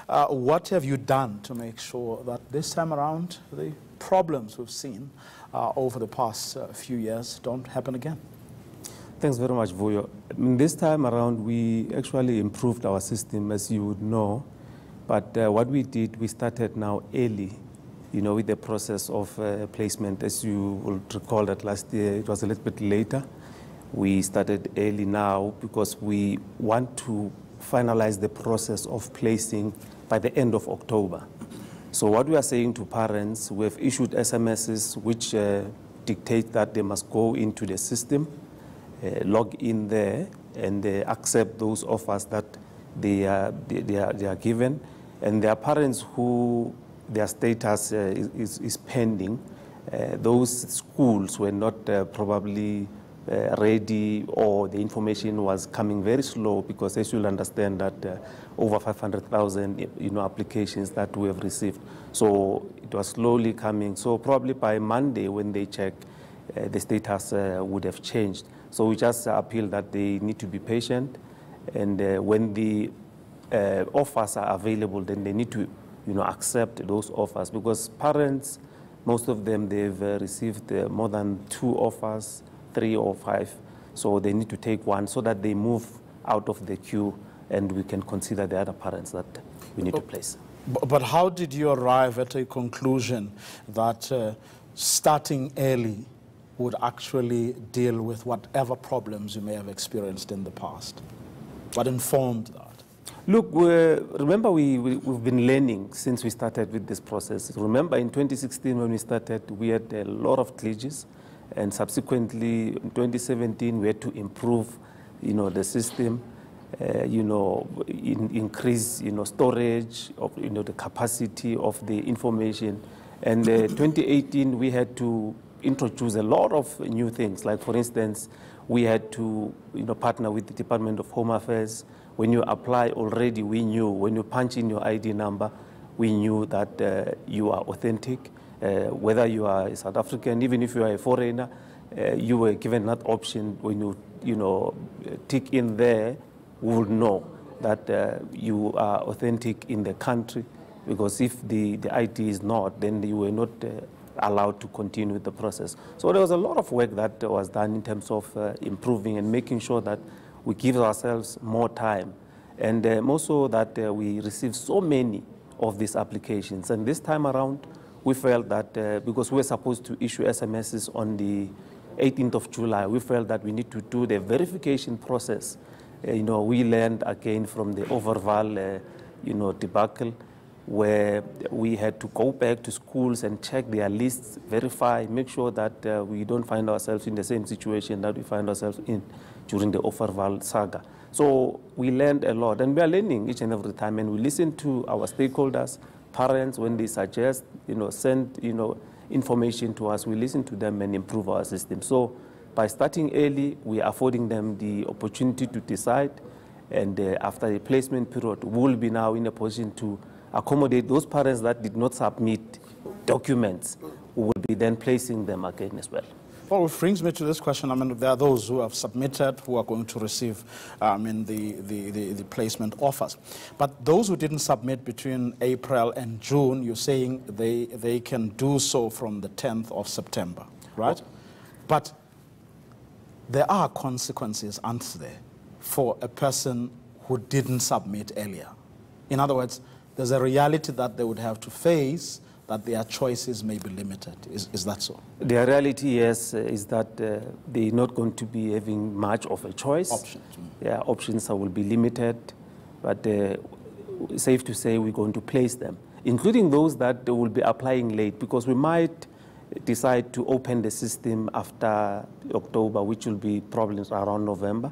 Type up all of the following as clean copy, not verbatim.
What have you done to make sure that this time around the problems we've seen over the past few years don't happen again? Thanks very much, Vuyo. This time around, we actually improved our system, as you would know. But what we did, we started now early, with the process of placement. As you will recall that last year, it was a little bit later. We started early now because we want to finalize the process of placing by the end of October. So what we are saying to parents, we have issued SMSs which dictate that they must go into the system, log in there, and accept those offers that they are given. And there are parents who their status is pending. Those schools were not probably ready, or the information was coming very slow, because as you'll understand that over 500,000 applications that we have received. So it was slowly coming. So probably by Monday when they check, the status would have changed. So we just appeal that they need to be patient, and when the offers are available, then they need to accept those offers, because parents, most of them, they've received more than 2 offers, 3 or 5, so they need to take one so that they move out of the queue and we can consider the other parents that we need to place. But how did you arrive at a conclusion that starting early would actually deal with whatever problems you may have experienced in the past? What informed that? Look, remember we've been learning since we started with this process. Remember in 2016 when we started, we had a lot of glitches. And subsequently, in 2017, we had to improve, the system, increase, storage of, the capacity of the information. And 2018, we had to introduce a lot of new things. Like, for instance, we had to, partner with the Department of Home Affairs. When you apply already, we knew. When you punch in your ID number, we knew that you are authentic. Whether you are a South African, even if you are a foreigner, you were given that option. When you tick in there, we will know that you are authentic in the country, because if the ID is not, then you were not allowed to continue with the process. So there was a lot of work that was done in terms of improving and making sure that we give ourselves more time, and more so that we receive so many of these applications. And this time around, we felt that because we were supposed to issue SMSs on the 18th of July, we felt that we need to do the verification process. We learned again from the Overval, debacle, where we had to go back to schools and check their lists, verify, make sure that we don't find ourselves in the same situation that we find ourselves in during the Overval saga. So we learned a lot, and we are learning each and every time, and we listen to our stakeholders, parents, when they suggest, send, information to us, we listen to them and improve our system. So by starting early, we are affording them the opportunity to decide, and after the placement period, we will be now in a position to accommodate those parents that did not submit documents. We will be then placing them again as well. Well, which brings me to this question. I mean, there are those who have submitted who are going to receive the placement offers. But those who didn't submit between April and June, you're saying they can do so from the 10th of September, right? But there are consequences, aren't there, for a person who didn't submit earlier? In other words, there's a reality that they would have to face, that their choices may be limited. Is that so? The reality, yes, is that they're not going to be having much of a choice. Options. Yeah, options will be limited, but safe to say we're going to place them, including those that will be applying late, because we might decide to open the system after October, which will be probably around November,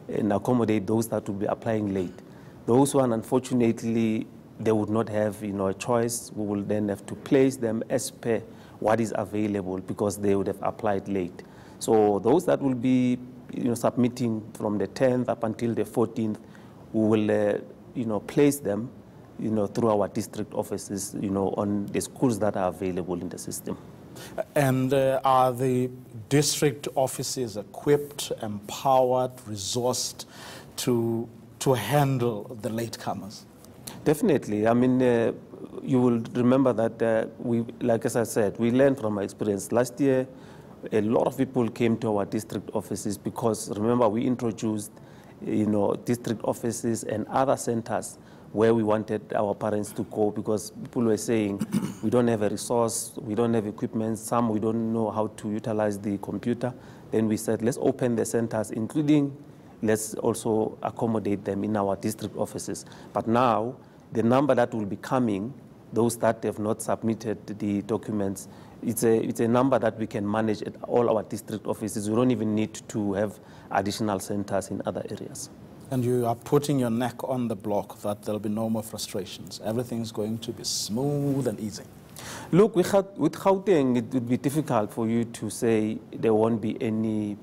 and accommodate those that will be applying late. Those who, unfortunately, they would not have, a choice. We will then have to place them as per what is available, because they would have applied late. So those that will be, submitting from the 10th up until the 14th, we will, place them, through our district offices, on the schools that are available in the system. And are the district offices equipped, empowered, resourced to handle the latecomers? Definitely. I mean, you will remember that like as I said, we learned from our experience. Last year, a lot of people came to our district offices because, remember, we introduced, district offices and other centers where we wanted our parents to go because people were saying, we don't have a resource, we don't have equipment, some we don't know how to utilize the computer. Then we said, let's open the centers, including, let's also accommodate them in our district offices. But now, the number that will be coming, those that have not submitted the documents, it's a number that we can manage at all our district offices. We don't even need to have additional centers in other areas. And you are putting your neck on the block that there'll be no more frustrations. Everything's going to be smooth and easy. Look, with Gauteng, it would be difficult for you to say there won't be any,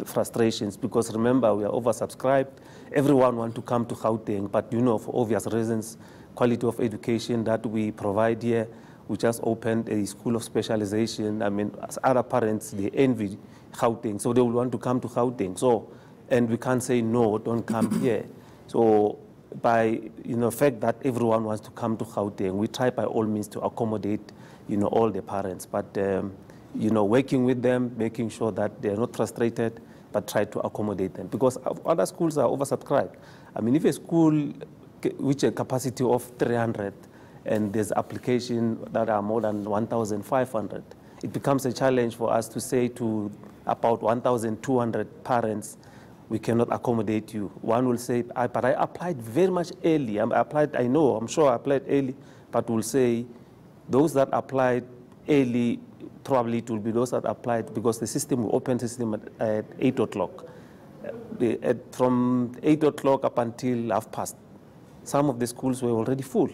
frustrations because remember, we are oversubscribed. Everyone wants to come to Gauteng, but for obvious reasons, quality of education that we provide here, we just opened a school of specialization. I mean, as other parents, they envy Gauteng, so they will want to come to Gauteng. So, and we can't say, no, don't come here. So by fact that everyone wants to come to Gauteng, we try by all means to accommodate all the parents. But working with them, making sure that they're not frustrated, but try to accommodate them because other schools are oversubscribed. I mean, if a school which a capacity of 300 and there's application that are more than 1,500, it becomes a challenge for us to say to about 1,200 parents, we cannot accommodate you. One will say, but I applied very much early. I'm sure I applied early, but will say those that applied early, probably it will be those that applied because the system will open system at 8 o'clock. From 8 o'clock up until 9:30, some of the schools were already full.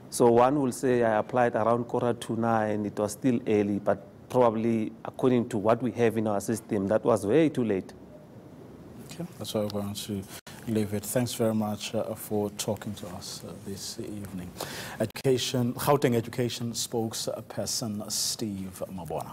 So one will say, I applied around 9:45, it was still early, but probably according to what we have in our system, that was way too late. Okay, that's why we're going to leave it. Thanks very much for talking to us this evening. Gauteng Education Spokesperson Steve Mabona.